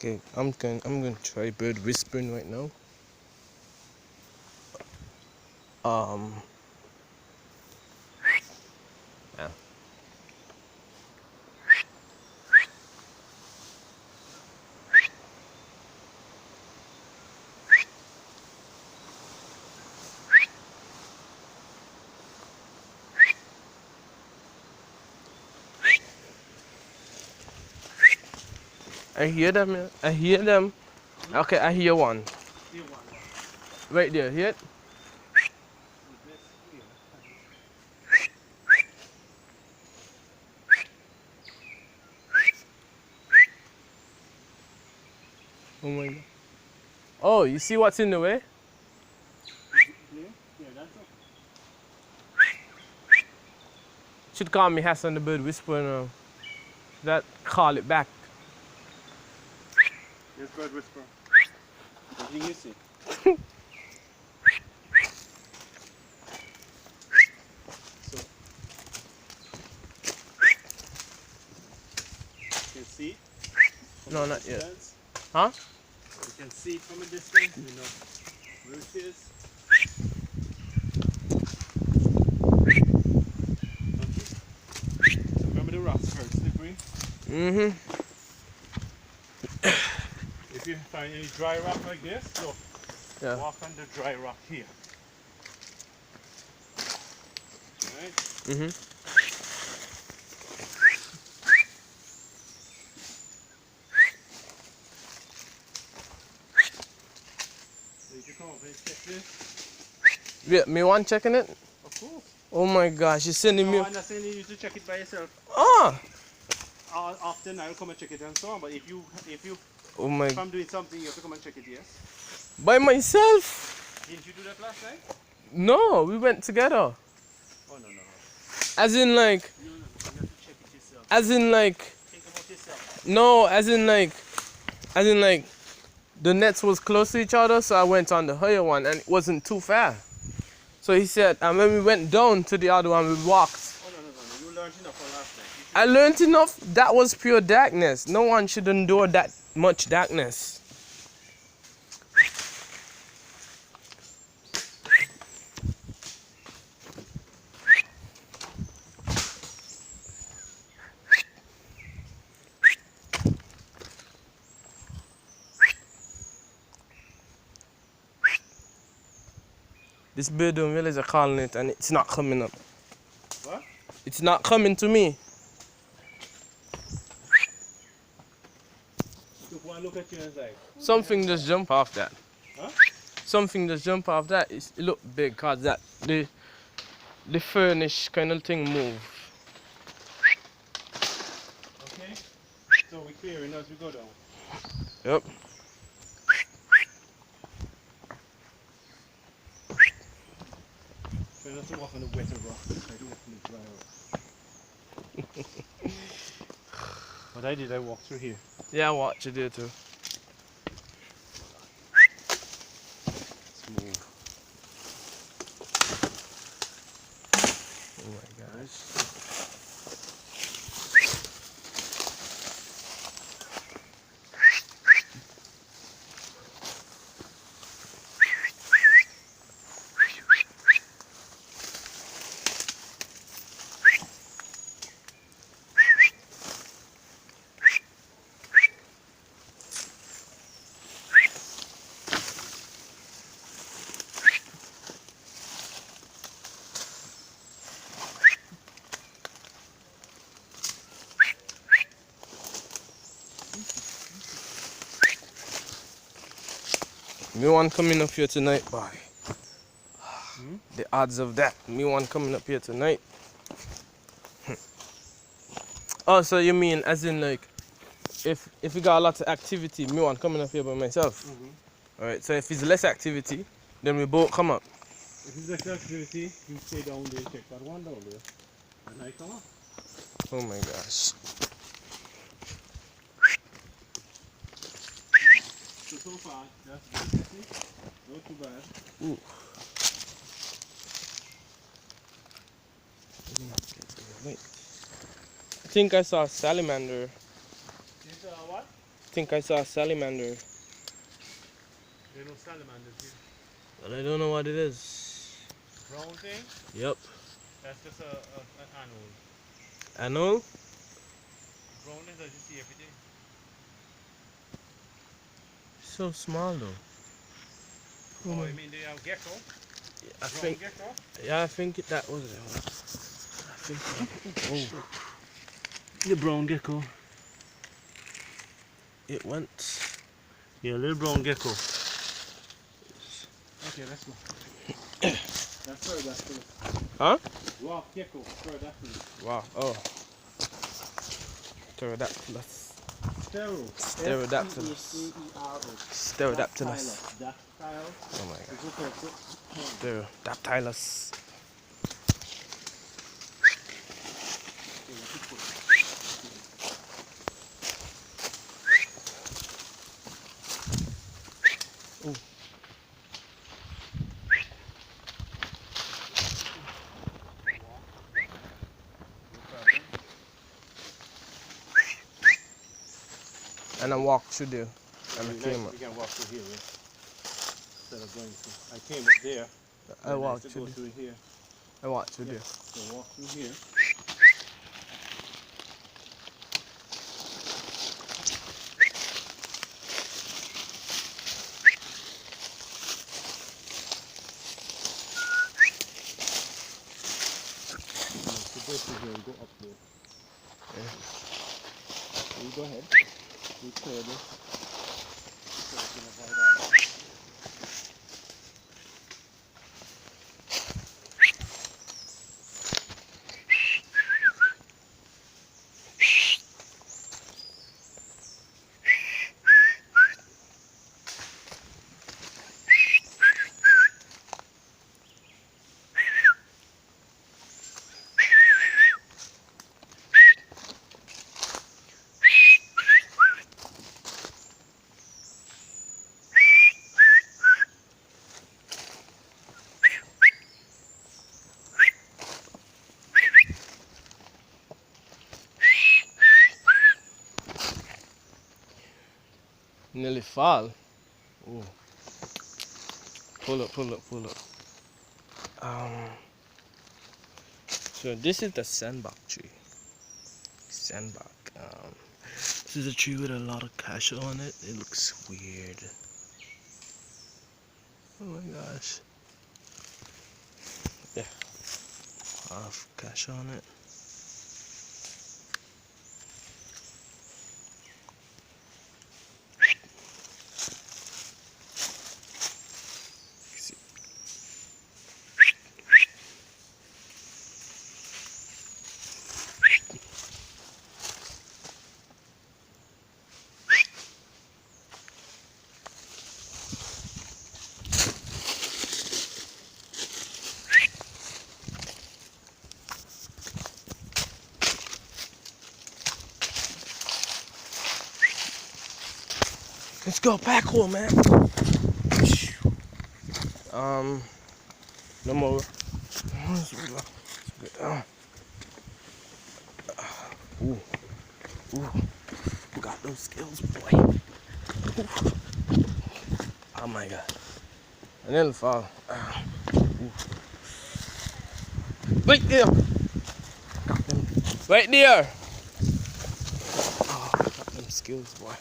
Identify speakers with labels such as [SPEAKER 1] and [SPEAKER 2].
[SPEAKER 1] Okay, I'm going to try bird whispering right now. Um. Yeah. I hear them. Yeah. I hear them. Okay, I hear one.
[SPEAKER 2] Here, one.
[SPEAKER 1] Right there. Hear it?
[SPEAKER 2] This here.
[SPEAKER 1] Oh my god. Oh, you see what's in the way?
[SPEAKER 2] Is it clear? Yeah, that's okay.
[SPEAKER 1] Should call me Hassan the bird whispering. That call it back.
[SPEAKER 2] Yes, bird whisper. What do you see? So, you can see it from
[SPEAKER 1] No,
[SPEAKER 2] a
[SPEAKER 1] not yet.
[SPEAKER 2] distance.
[SPEAKER 1] Huh?
[SPEAKER 2] You can see it from a distance. You know where it is. Okay. So remember the rock's very slippery.
[SPEAKER 1] Mm-hmm.
[SPEAKER 2] If you find any dry rock like this, so
[SPEAKER 1] Yeah.
[SPEAKER 2] walk on the dry rock here. Alright?
[SPEAKER 1] Mm-hmm.
[SPEAKER 2] So you can come over and check this.
[SPEAKER 1] Yeah, me one checking it?
[SPEAKER 2] Of course.
[SPEAKER 1] Oh my gosh, you're sending
[SPEAKER 2] No,
[SPEAKER 1] me.
[SPEAKER 2] I'm not saying you need to check it by yourself.
[SPEAKER 1] Ah!
[SPEAKER 2] Often I'll come and check it and so on, but if you
[SPEAKER 1] Oh my.
[SPEAKER 2] if I'm doing something, you have to come and check it, yes?
[SPEAKER 1] By myself?
[SPEAKER 2] Didn't you do that last night?
[SPEAKER 1] No, we went together.
[SPEAKER 2] Oh, no.
[SPEAKER 1] As in like,
[SPEAKER 2] You have to check it yourself.
[SPEAKER 1] as in like,
[SPEAKER 2] Think about yourself.
[SPEAKER 1] no, as in like, the nets was close to each other, so I went on the higher one and it wasn't too far. So he said, and when we went down to the other one, we walked.
[SPEAKER 2] Oh, no. You learned enough from last night.
[SPEAKER 1] I learned enough. That was pure darkness. No one should endure that much darkness. This bird don't realize I'm calling it and it's not coming up.
[SPEAKER 2] What?
[SPEAKER 1] It's not coming to me.
[SPEAKER 2] Took one look at you and was like,
[SPEAKER 1] Something just jump off that.
[SPEAKER 2] huh?
[SPEAKER 1] Something just jump off that. It look big cause that the furnish kind of thing move.
[SPEAKER 2] Okay. So we're clearing as we go down.
[SPEAKER 1] Yep.
[SPEAKER 2] Try not to walk on the wetter rock. Try to walk on the dry rock. What I did, I walked through here.
[SPEAKER 1] Yeah, watch you do too.
[SPEAKER 2] Smooth.
[SPEAKER 1] Oh my gosh. Me one coming up here tonight, boy. The odds of that. Me one coming up here tonight. Oh, so you mean as in like, if we got a lot of activity, me one coming up here by myself. All right. So if it's less activity, then we both come up.
[SPEAKER 2] If it's like activity, you stay down there and check that one down there. And I come up.
[SPEAKER 1] Oh my gosh.
[SPEAKER 2] So far, that's good. Not too bad.
[SPEAKER 1] Ooh. Wait. I think I saw a salamander.
[SPEAKER 2] This what?
[SPEAKER 1] think I saw a salamander.
[SPEAKER 2] There are no salamanders here.
[SPEAKER 1] But I don't know what it is.
[SPEAKER 2] Brown thing?
[SPEAKER 1] Yep.
[SPEAKER 2] That's just an anole.
[SPEAKER 1] Anole?
[SPEAKER 2] Brown is as you see everything.
[SPEAKER 1] So small though.
[SPEAKER 2] Oh, you mean the gecko?
[SPEAKER 1] I
[SPEAKER 2] Brown
[SPEAKER 1] think.
[SPEAKER 2] gecko?
[SPEAKER 1] Yeah, I think that was it. I think. Oh,
[SPEAKER 2] The brown gecko.
[SPEAKER 1] it went.
[SPEAKER 2] Yeah, little brown gecko. Okay, let's go. That's pterodactyl.
[SPEAKER 1] Huh?
[SPEAKER 2] Dwarf gecko, pterodactyl.
[SPEAKER 1] Wow. Oh. Pterodactylus.
[SPEAKER 2] Pterodactylus.
[SPEAKER 1] Pterodactylus.
[SPEAKER 2] Dactyl.
[SPEAKER 1] Oh my god. Pterodactylus. Ooh. And I walked through there. And I came up.
[SPEAKER 2] We can walk through here, yeah? Instead of going through. I came up there.
[SPEAKER 1] I walked
[SPEAKER 2] to
[SPEAKER 1] through
[SPEAKER 2] go
[SPEAKER 1] there.
[SPEAKER 2] through here.
[SPEAKER 1] I walked through there.
[SPEAKER 2] So walk through here. So go through here and go up there.
[SPEAKER 1] Yeah.
[SPEAKER 2] You go ahead. You clear this. So we can avoid all that.
[SPEAKER 1] Nearly fall. Ooh. Pull up, pull up, pull up. So this is the sandbark tree. Sandbark. This is a tree with a lot of cashew on it. It looks weird. Oh my gosh. Yeah. A lot of cashew on it. Let's go back home, man. No more. Ooh, ooh, you got those skills, boy. Ooh. Oh my god, I nearly fall. Right there. Got them. Right there. Oh, got them skills, boy.